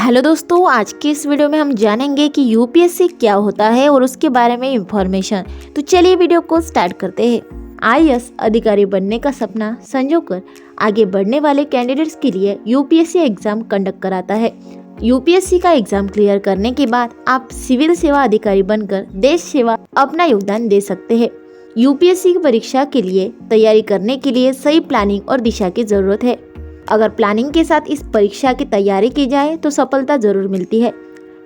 Hello दोस्तों, आज के इस वीडियो में हम जानेंगे कि यूपीएससी क्या होता है और उसके बारे में इंफॉर्मेशन। तो चलिए वीडियो को स्टार्ट करते हैं। आईएएस अधिकारी बनने का सपना संजोकर आगे बढ़ने वाले कैंडिडेट्स के लिए यूपीएससी एग्जाम कंडक्ट कराता है। यूपीएससी का एग्जाम क्लियर करने के बाद आप सिविल सेवा अधिकारी बनकर देश सेवा अपना योगदान दे सकते हैं। यूपीएससी की परीक्षा के लिए तैयारी करने के लिए सही प्लानिंग और दिशा की जरूरत है। अगर प्लानिंग के साथ इस परीक्षा की तैयारी की जाए तो सफलता जरूर मिलती है।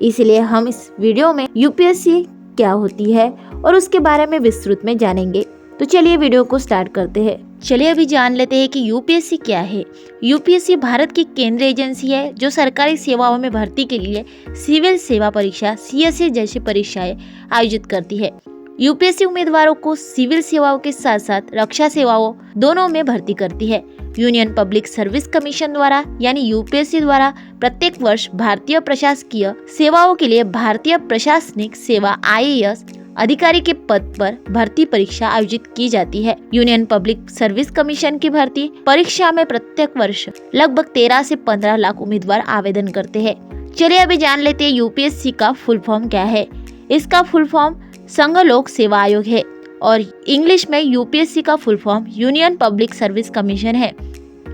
इसलिए हम इस वीडियो में यूपीएससी क्या होती है और उसके बारे में विस्तृत में जानेंगे। तो चलिए वीडियो को स्टार्ट करते हैं। चलिए अभी जान लेते हैं कि यूपीएससी क्या है। यूपीएससी भारत की केंद्रीय एजेंसी है जो सरकारी सेवाओं में भर्ती के लिए सिविल सेवा परीक्षा सीएससी जैसी परीक्षाएं आयोजित करती है। यूपीएससी उम्मीदवारों को सिविल सेवाओं के साथ साथ रक्षा सेवाओं दोनों में भर्ती करती है। यूनियन पब्लिक सर्विस कमीशन द्वारा यानी यूपीएससी द्वारा प्रत्येक वर्ष भारतीय प्रशासकीय सेवाओं के लिए भारतीय प्रशासनिक सेवा आईएएस अधिकारी के पद पर भर्ती परीक्षा आयोजित की जाती है। यूनियन पब्लिक सर्विस कमीशन की भर्ती परीक्षा में प्रत्येक वर्ष लगभग 13 से 15 लाख उम्मीदवार आवेदन करते हैं। चलिए अभी जान लेते हैं यूपीएससी का फुल फॉर्म क्या है। इसका फुल फॉर्म संघ लोक सेवा आयोग है और इंग्लिश में यूपीएससी का full form union public service commission है।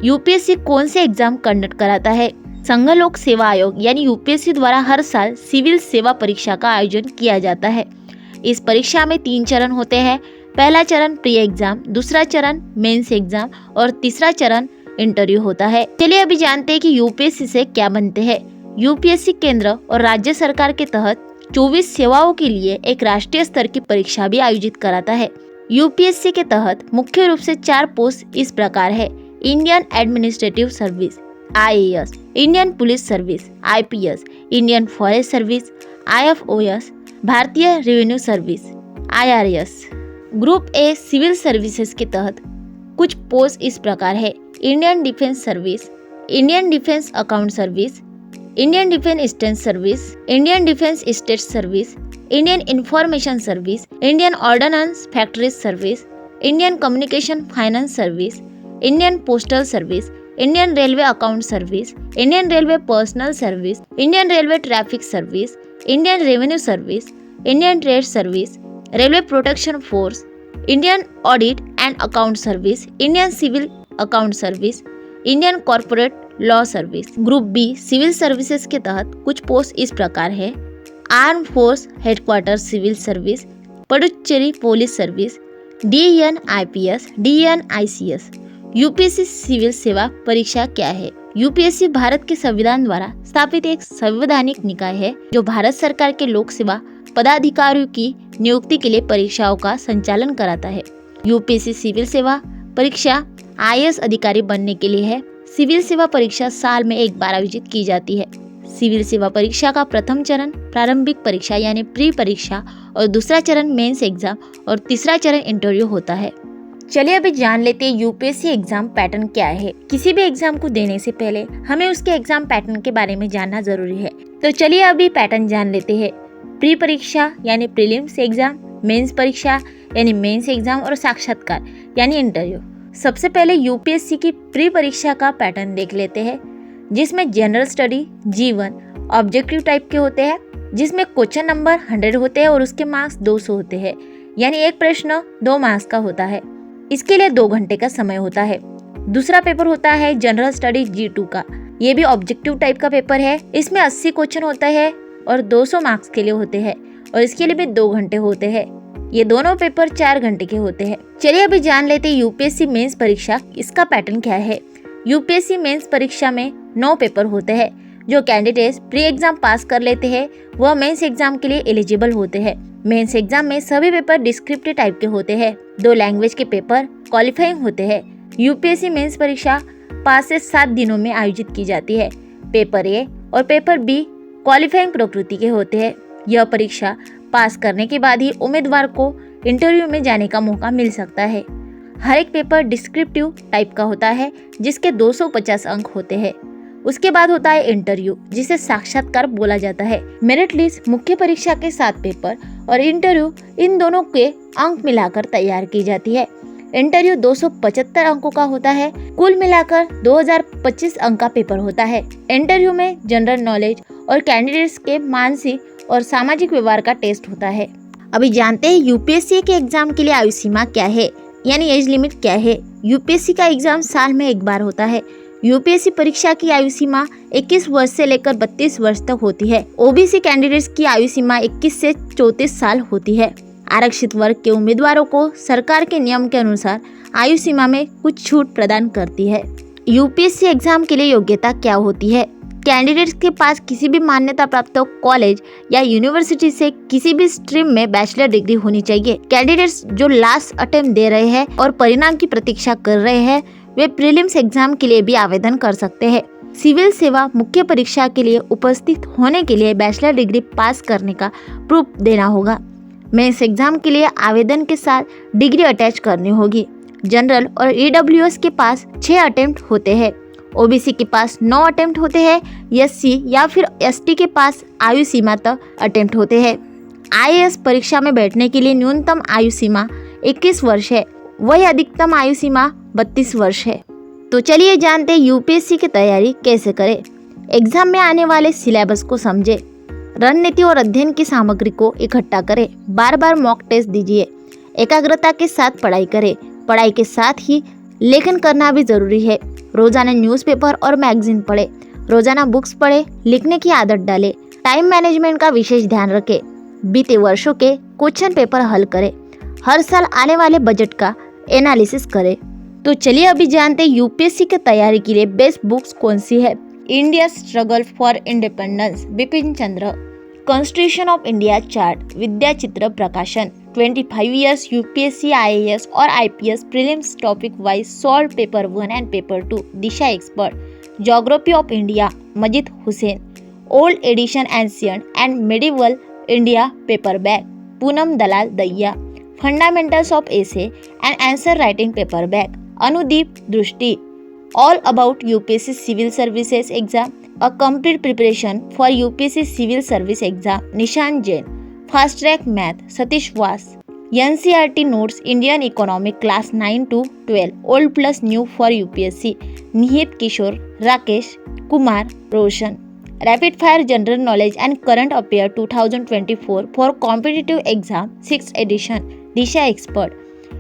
यूपीएससी कौन से एग्जाम कंडक्ट कराता है? संघ लोक सेवा आयोग यानी यूपीएससी द्वारा हर साल सिविल सेवा परीक्षा का आयोजन किया जाता है। इस परीक्षा में 3 चरण होते हैं। पहला चरण प्री एग्जाम, दूसरा चरण मेंस एग्जाम और तीसरा चरण इंटरव्यू होता है। चलिए अभी जानते हैं कि यूपीएससी से क्या बनते हैं। यूपीएससी केंद्र और राज्य सरकार के तहत 24 सेवाओं के लिए एक राष्ट्रीय स्तर की परीक्षा भी आयोजित कराता है। यूपीएससी के तहत मुख्य रूप से 4 पोस्ट इस प्रकार है: Indian administrative service IAS, Indian police service IPS, Indian forest service IFOS, भारतीय revenue service IRS. Group A civil services के तहत कुछ पोस्ट इस प्रकार है: Indian defence service, Indian defence account service, Indian defence state service, Indian defence state service, Indian information service, Indian ordnance factories service, Indian communication finance service, Indian postal service, Indian railway account service, Indian railway personnel service, Indian railway traffic service, Indian revenue service, Indian trade service, railway protection force, Indian audit and account service, Indian civil account service, Indian corporate law service. Group B civil services के तहत कुछ post इस प्रकार है: arm force headquarter civil service, Puducherry police service, DN IPS, DN ICS. UPSC civil सेवा परीक्षा क्या है? यूपीएससी भारत के संविधान द्वारा स्थापित एक संवैधानिक निकाय है जो भारत सरकार के लोक सेवा पदाधिकारियों की नियुक्ति के लिए परीक्षाओं का संचालन कराता है। यूपीएससी सिविल सेवा परीक्षा आईएएस अधिकारी बनने के लिए है। सिविल सेवा परीक्षा साल में एक बार आयोजित की जाती है। सिविल सेवा परीक्षा का प्रथम चरण प्रारंभिक परीक्षा यानी प्री परीक्षा और दूसरा चरण मेंस एग्जाम और तीसरा चरण इंटरव्यू होता है। चलिए अभी जान लेते हैं यूपीएससी एग्जाम पैटर्न क्या है। किसी भी एग्जाम को देने से पहले हमें उसके एग्जाम पैटर्न के बारे में जानना जरूरी है। तो चलिए अभी पैटर्न जान लेते हैं। प्री परीक्षा यानी प्रीलिम्स एग्जाम, मेंस परीक्षा यानी मेंस एग्जाम और साक्षात्कार यानी इंटरव्यू। सबसे पहले यूपीएससी की प्री परीक्षा का पैटर्न देख लेते हैं, जिसमें general study G1 objective type के होते हैं, जिसमें क्वेश्चन नंबर 100 होते हैं और उसके मार्क्स 200 होते हैं, यानी एक प्रश्न 2 मार्क्स का होता है। इसके लिए 2 घंटे का समय होता है। दूसरा पेपर होता है जनरल स्टडी G2 का। ये भी ऑब्जेक्टिव टाइप का पेपर है। इसमें 80 क्वेश्चन होता है और 200 मार्क्स के लिए होते हैं और इसके लिए भी 2 घंटे होते हैं। ये दोनों पेपर 4 घंटे के होते हैं। चलिए अभी जान लेते हैं यूपीएससी मेंस परीक्षा, इसका पैटर्न क्या है। यूपीएससी मेंस परीक्षा में 9 पेपर होते हैं। जो कैंडिडेट्स प्री एग्जाम पास कर लेते हैं वह मेंस एग्जाम के लिए एलिजिबल होते हैं। मेंस एग्जाम में सभी पेपर डिस्क्रिप्टिव टाइप के होते हैं। 2 लैंग्वेज के पेपर क्वालिफाइंग होते हैं। यूपीएससी मेंस परीक्षा 5 से 7 दिनों में आयोजित की जाती है। पेपर ए और पेपर बी क्वालिफाइंग प्रकृति के होते हैं। यह परीक्षा पास करने के बाद ही उम्मीदवार को इंटरव्यू में जाने का मौका मिल सकता है। हर एक पेपर डिस्क्रिप्टिव टाइप का होता है जिसके 250 अंक होते हैं। उसके बाद होता है इंटरव्यू, जिसे साक्षात्कार बोला जाता है। मेरिट लिस्ट मुख्य परीक्षा के 7 पेपर और इंटरव्यू इन दोनों के अंक मिलाकर तैयार की जाती है। इंटरव्यू 275 अंकों का होता है। कुल मिलाकर 2025 अंक का पेपर होता है। इंटरव्यू में जनरल नॉलेज और कैंडिडेट्स के मानसिक और सामाजिक व्यवहार का टेस्ट होता है। अभी जानते हैं यूपीएससी के एग्जाम के लिए आयु सीमा क्या है, यानी एज लिमिट क्या है। यूपीएससी का एग्जाम साल में एक बार होता है। यूपीएससी परीक्षा की आयु सीमा 21 वर्ष से लेकर 32 वर्ष तक होती है। ओबीसी कैंडिडेट्स की आयु सीमा 21 से 34 साल होती है। आरक्षित वर्ग के उम्मीदवारों को सरकार के नियम के अनुसार आयु सीमा में कुछ छूट प्रदान करती है। यूपीएससी एग्जाम के लिए योग्यता क्या होती है। कैंडिडेट्स के पास किसी भी मान्यता प्राप्त कॉलेज या यूनिवर्सिटी से किसी भी स्ट्रीम में बैचलर डिग्री होनी चाहिए। कैंडिडेट्स जो लास्ट अटेम्प्ट दे रहे हैं और परिणाम की प्रतीक्षा कर रहे हैं, वे प्रीलिम्स एग्जाम के लिए भी आवेदन कर सकते हैं। सिविल सेवा मुख्य परीक्षा के लिए उपस्थित होने के लिए बैचलर डिग्री पास करने का प्रूफ देना होगा। मेंस एग्जाम के लिए आवेदन के साथ डिग्री अटैच करनी होगी। जनरल और ईडब्ल्यूएस के पास 6 अटेम्प्ट होते हैं। ओबीसी के पास 9 अटेम्प्ट होते हैं। एससी या फिर एसटी के पास आयु सीमा तक अटेम्प्ट होते हैं। आईएएस परीक्षा में बैठने के लिए न्यूनतम आयु सीमा 21 वर्ष है, वही अधिकतम आयु सीमा 32 वर्ष है। तो चलिए जानते हैं यूपीएससी की तैयारी कैसे करें। एग्जाम में आने वाले सिलेबस को समझे, रणनीति और अध्ययन की सामग्री को इकट्ठा करें, बार बार मॉक टेस्ट दीजिए, एकाग्रता के साथ पढ़ाई करें। पढ़ाई के साथ ही लेखन करना भी जरूरी है। रोजाना न्यूज़पेपर और मैगजीन पढ़े, रोजाना बुक्स पढ़े, लिखने की आदत डालें। टाइम मैनेजमेंट का विशेष ध्यान रखें। बीते वर्षों के क्वेश्चन पेपर हल करें। हर साल आने वाले बजट का एनालिसिस करें। तो चलिए अभी जानते हैं यूपीएससी की तैयारी के लिए बेस्ट बुक्स कौन सी है। India struggle for independence Bipin Chandra, constitution of India chart Vidya Chitra Prakashan, 25 years UPSC IAS और IPS prelims topic wise solve paper 1 and paper 2 Disha expert, geography of India Majid Husain, old edition ancient and medieval India paper bag Poonam Dalal Dahiya, fundamentals of essay and answer writing paper bag Anudeep Drishti, all about UPSC civil services exam a complete preparation for UPSC civil service exam Nishan Jain, fast track math Satish Vas, NCERT notes Indian economic class 9 to 12 old plus new for UPSC Nihit Kishore, Rakesh Kumar Roshan, rapid fire general knowledge and current affair 2024 for competitive exam 6th edition Disha expert,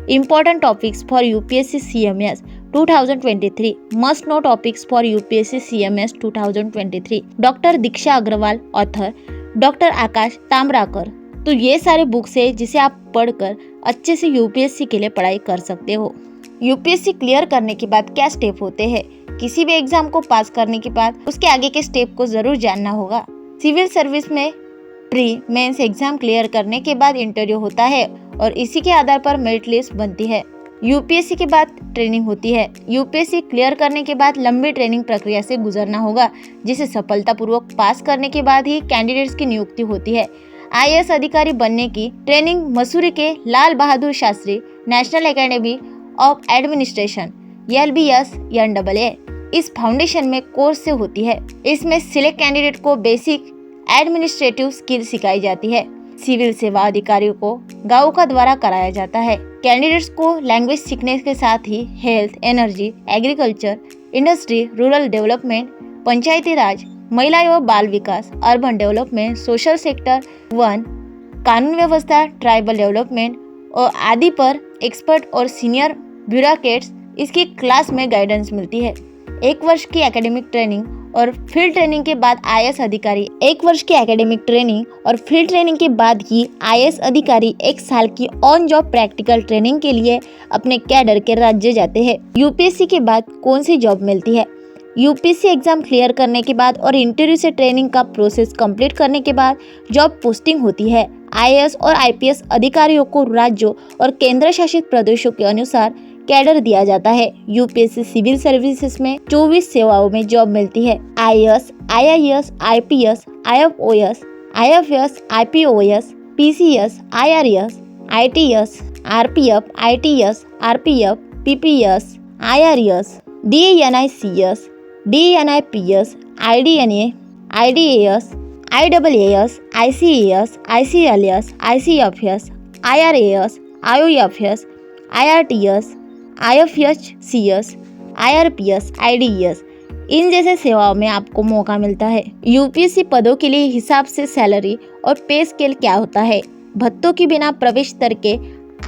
important topics for UPSC CMS 2023 must know topics for UPSC CMS 2023 doctor Diksha Agarwal author, doctor Akash Tamrakar. तो ये सारे books है जिसे आप पढ़कर अच्छे से UPSC के लिए पढ़ाई कर सकते हो। यूपीएससी क्लियर करने के बाद क्या स्टेप होते हैं, किसी भी एग्जाम को पास करने के बाद उसके आगे के स्टेप को जरूर जानना होगा। सिविल सर्विस में प्री मेंस एग्जाम क्लियर करने के बाद इंटरव्यू होता है और इसी के आधार पर मेरिट लिस्ट बनती है। यूपीएससी के बाद ट्रेनिंग होती है। यूपीएससी क्लियर करने के बाद लंबी ट्रेनिंग प्रक्रिया से गुजरना होगा, जिसे सफलतापूर्वक पास करने के बाद ही कैंडिडेट्स की नियुक्ति होती है। आईएएस अधिकारी बनने की ट्रेनिंग मसूरी के Lal Bahadur Shastri national academy of administration LBS NAA इस फाउंडेशन में कोर्स से होती है। इसमें सिलेक्ट कैंडिडेट को बेसिक एडमिनिस्ट्रेटिव स्किल सिखाई जाती है। सिविल सेवा अधिकारियों को गांव का दौरा कराया जाता है। कैंडिडेट्स को लैंग्वेज सीखने के साथ ही health, energy, agriculture, industry, rural development, Panchayati Raj, महिला एवं बाल विकास, अर्बन डेवलपमेंट, सोशल सेक्टर 1, कानून व्यवस्था, ट्राइबल डेवलपमेंट और आदि पर एक्सपर्ट और सीनियर ब्यूरोक्रेट्स इसकी क्लास में गाइडेंस मिलती है। 1 वर्ष की एकेडमिक ट्रेनिंग और फील्ड ट्रेनिंग के बाद आईएएस अधिकारी 1 वर्ष की एकेडमिक ट्रेनिंग और फील्ड ट्रेनिंग के बाद ही आईएएस अधिकारी 1 साल की ऑन जॉब प्रैक्टिकल ट्रेनिंग के लिए अपने कैडर के राज्य जाते हैं। यूपीएससी के बाद कौन सी जॉब मिलती है? यूपीएससी एग्जाम क्लियर करने के बाद और इंटरव्यू से ट्रेनिंग का प्रोसेस कंप्लीट करने के बाद जॉब पोस्टिंग होती है। आईएएस और आईपीएस अधिकारियों को राज्यों और केंद्र शासित प्रदेशों के अनुसार कैडर दिया जाता है। यूपीएससी सिविल सर्विसेज में 24 सेवाओं में जॉब मिलती है। IAS, IIS, IPS, IFOS, IFS, IPOS, PCS, IRS, ITS, RPF, ITS, RPF, PPS, IRS, DNICS, DNIPS, IDNA, IDAS, IAAS, ICAS, ICLS, ICFS, IRAS, IOFS, IRTS, IFHCS, IRPS, IDS इन जैसे सेवाओं में आपको मौका मिलता है। यूपीएससी पदों के लिए हिसाब से सैलरी और पे स्केल क्या होता है। भत्तों के बिना प्रवेश स्तर के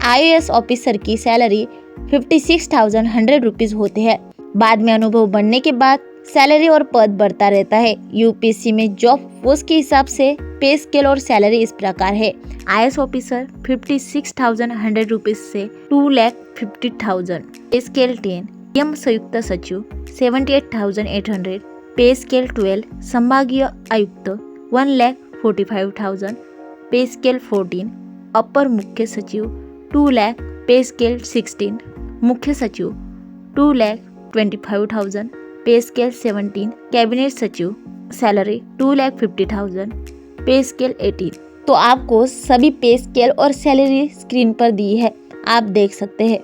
आईएएस ऑफिसर की सैलरी 56,100 रुपीज होती है। बाद में अनुभव बढ़ने के बाद सैलरी और पद बढ़ता रहता है। यूपीएससी में जॉब पोस्ट के हिसाब से पे स्केल और सैलरी इस प्रकार है। आईएएस ऑफिसर 56,100 रुपीज से 2,50,000, पे स्केल 10। एम संयुक्त सचिव 78,800, पे स्केल 12। संभागीय आयुक्त 1,45,000, पे स्केल 14। अपर मुख्य सचिव 2 लाख, पे स्केल 16। मुख्य सचिव 2,25,000, पे स्केल 17। कैबिनेट सचिव सैलरी 2,50,000, पे स्केल 18। तो आपको सभी पे स्केल और सैलरी स्क्रीन पर दी है, आप देख सकते हैं।